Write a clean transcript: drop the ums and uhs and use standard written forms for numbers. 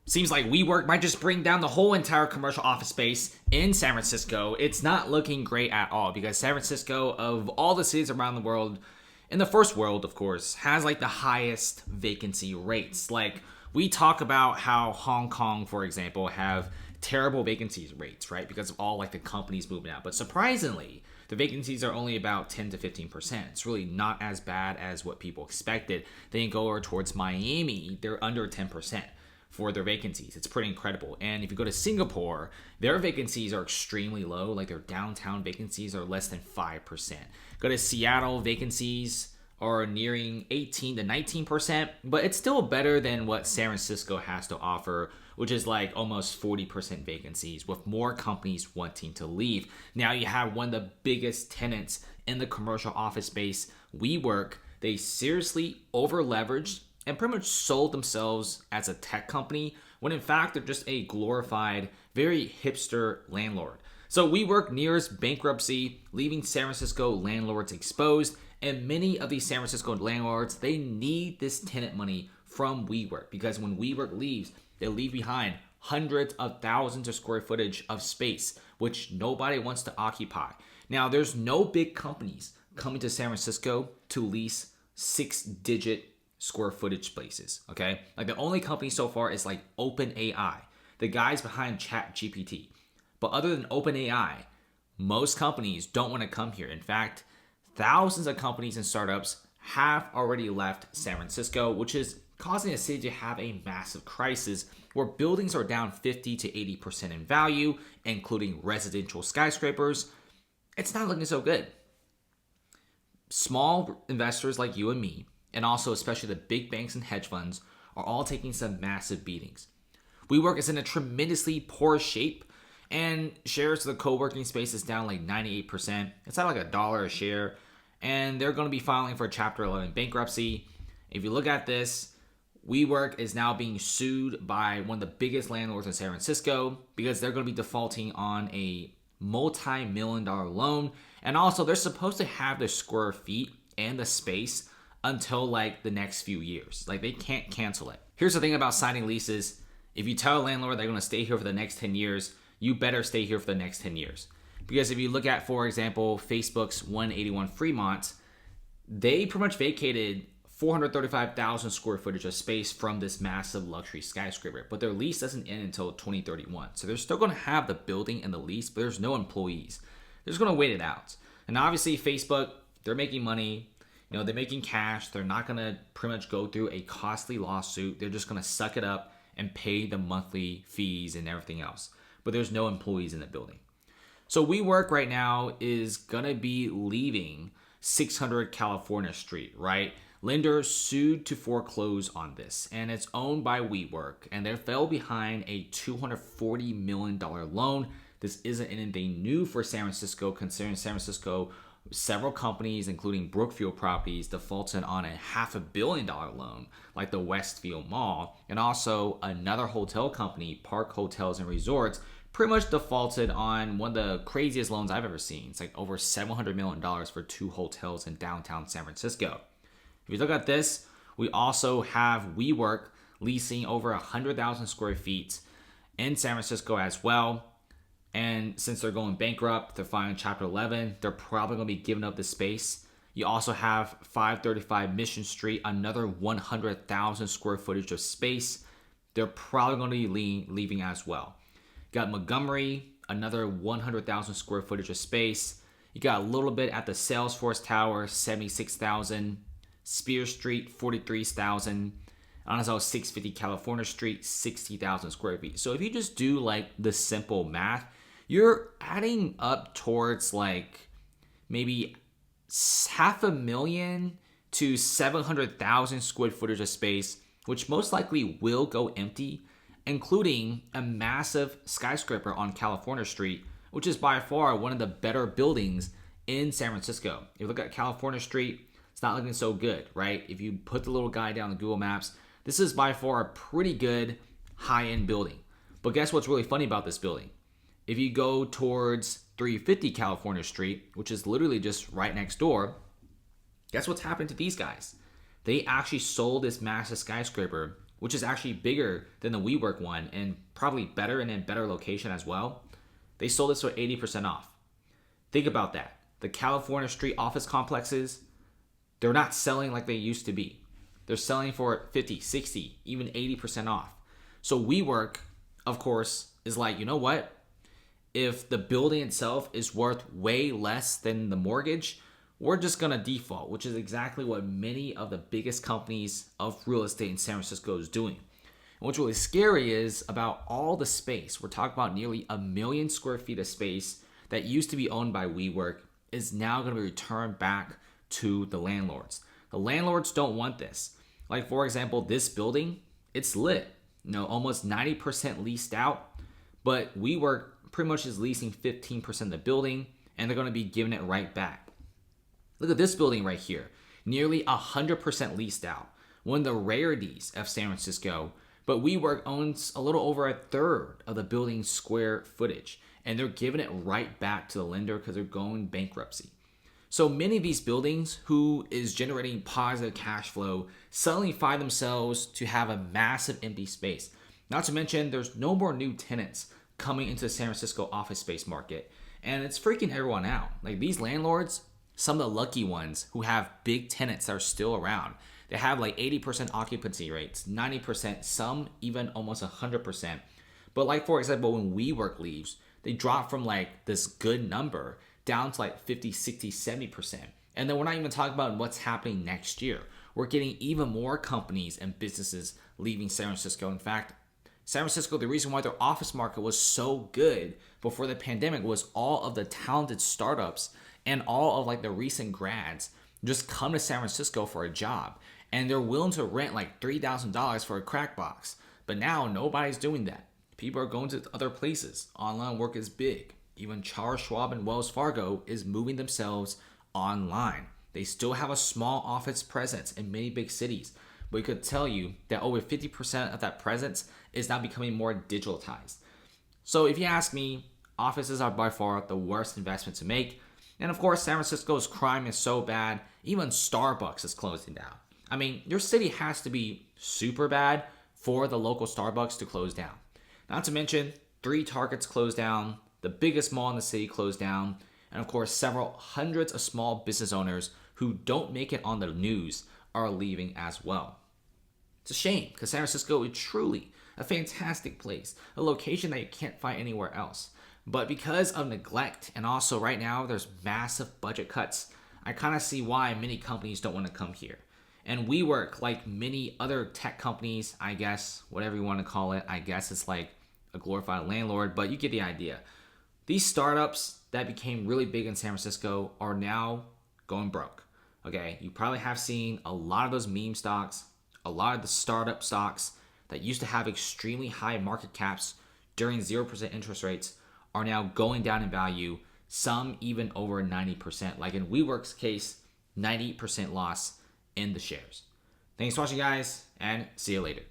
Seems like WeWork might just bring down the whole entire commercial office space in San Francisco. It's not looking great at all because San Francisco, of all the cities around the world, in the first world, of course, has like the highest vacancy rates. Like we talk about how Hong Kong, for example, have terrible vacancy rates, right? Because of all like the companies moving out. But surprisingly, the vacancies are only about 10 to 15%. It's really not as bad as what people expected. Then you go over towards Miami, they're under 10% for their vacancies. It's pretty incredible. And if you go to Singapore, their vacancies are extremely low. Like their downtown vacancies are less than 5%. Go to Seattle, vacancies are nearing 18 to 19%, but it's still better than what San Francisco has to offer, which is like almost 40% vacancies with more companies wanting to leave. Now you have one of the biggest tenants in the commercial office space, WeWork. They seriously over leveraged and pretty much sold themselves as a tech company when in fact they're just a glorified, very hipster landlord. So WeWork nears bankruptcy, leaving San Francisco landlords exposed, and many of these San Francisco landlords, they need this tenant money from WeWork because when WeWork leaves, they leave behind hundreds of thousands of square footage of space, which nobody wants to occupy. Now, there's no big companies coming to San Francisco to lease 6-digit square footage spaces, okay? Like the only company so far is like OpenAI, the guys behind ChatGPT. But other than OpenAI, most companies don't want to come here. In fact, thousands of companies and startups have already left San Francisco, which is causing the city to have a massive crisis where buildings are down 50 to 80% in value, including residential skyscrapers. It's not looking so good. Small investors like you and me, and also especially the big banks and hedge funds, are all taking some massive beatings. WeWork is in a tremendously poor shape, and shares of the co-working space is down like 98%. It's at like $1 a share, and they're going to be filing for Chapter 11 bankruptcy. If you look at this, WeWork is now being sued by one of the biggest landlords in San Francisco because they're going to be defaulting on a multi-million-dollar loan, and also they're supposed to have the square feet and the space until like the next few years. Like they can't cancel it. Here's the thing about signing leases. If you tell a landlord they're going to stay here for the next 10 years, you better stay here for the next 10 years. Because if you look at, for example, Facebook's 181 Fremont, they pretty much vacated 435,000 square footage of space from this massive luxury skyscraper. But their lease doesn't end until 2031. So they're still going to have the building and the lease, but there's no employees. They're just going to wait it out. And obviously Facebook, they're making money. You know, they're making cash. They're not going to pretty much go through a costly lawsuit. They're just going to suck it up and pay the monthly fees and everything else. But there's no employees in the building. So WeWork right now is going to be leaving 600 California Street, right? Lender sued to foreclose on this, and it's owned by WeWork, and they fell behind a $240 million loan. This isn't anything new for San Francisco, considering San Francisco, several companies, including Brookfield Properties, defaulted on a $500 million loan, like the Westfield Mall, and also another hotel company, Park Hotels and Resorts, pretty much defaulted on one of the craziest loans I've ever seen. It's like over $700 million for 2 hotels in downtown San Francisco. If you look at this, we also have WeWork leasing over 100,000 square feet in San Francisco as well. And since they're going bankrupt, they're filing Chapter 11, they're probably going to be giving up the space. You also have 535 Mission Street, another 100,000 square footage of space. They're probably going to be leaving as well. You got Montgomery, another 100,000 square footage of space. You got a little bit at the Salesforce Tower, 76,000. Spear Street, 43,000. Also 650 California Street, 60,000 square feet. So if you just do like the simple math, you're adding up towards like maybe 500,000 to 700,000 square footage of space, which most likely will go empty, including a massive skyscraper on California Street, which is by far one of the better buildings in San Francisco. If you look at California Street, it's not looking so good, right? If you put the little guy down on Google Maps, this is by far a pretty good high-end building. But guess what's really funny about this building? If you go towards 350 California Street, which is literally just right next door, guess what's happened to these guys? They actually sold this massive skyscraper which is actually bigger than the WeWork one and probably better and in better location as well, they sold this for 80% off. Think about that. The California street office complexes, they're not selling like they used to be. They're selling for 50, 60, even 80% off. So WeWork, of course, is like, you know what? If the building itself is worth way less than the mortgage, we're just going to default, which is exactly what many of the biggest companies of real estate in San Francisco is doing. And what's really scary is about all the space. We're talking about nearly 1 million square feet of space that used to be owned by WeWork is now going to be returned back to the landlords. The landlords don't want this. Like, for example, this building, it's lit, almost 90% leased out, but WeWork pretty much is leasing 15% of the building, and they're going to be giving it right back. Look at this building right here, nearly 100% leased out. One of the rarities of San Francisco, but WeWork owns a little over a third of the building's square footage, and they're giving it right back to the lender because they're going bankruptcy. So many of these buildings who is generating positive cash flow suddenly find themselves to have a massive empty space. Not to mention, there's no more new tenants coming into the San Francisco office space market, and it's freaking everyone out. Like, these landlords, some of the lucky ones who have big tenants that are still around, they have like 80% occupancy rates, 90%, some even almost 100%. But like, for example, when WeWork leaves, they drop from like this good number down to like 50, 60, 70%. And then we're not even talking about what's happening next year. We're getting even more companies and businesses leaving San Francisco. In fact, San Francisco, the reason why their office market was so good before the pandemic was all of the talented startups and all of like the recent grads just come to San Francisco for a job. And they're willing to rent like $3,000 for a crack box. But now nobody's doing that. People are going to other places. Online work is big. Even Charles Schwab and Wells Fargo is moving themselves online. They still have a small office presence in many big cities, but we could tell you that over 50% of that presence is now becoming more digitalized. So if you ask me, offices are by far the worst investment to make. And of course, San Francisco's crime is so bad, even Starbucks is closing down. I mean, your city has to be super bad for the local Starbucks to close down. Not to mention, 3 Targets closed down, the biggest mall in the city closed down, and of course, several hundreds of small business owners who don't make it on the news are leaving as well. It's a shame because San Francisco is truly a fantastic place, a location that you can't find anywhere else. But because of neglect and also right now there's massive budget cuts, I kind of see why many companies don't want to come here. And WeWork, like many other tech companies, I guess, whatever you want to call it, I guess it's like a glorified landlord, but you get the idea. These startups that became really big in San Francisco are now going broke. Okay, you probably have seen a lot of those meme stocks, a lot of the startup stocks that used to have extremely high market caps during 0% interest rates are now going down in value, some even over 90%. Like in WeWork's case, 90% loss in the shares. Thanks for watching, guys, and see you later.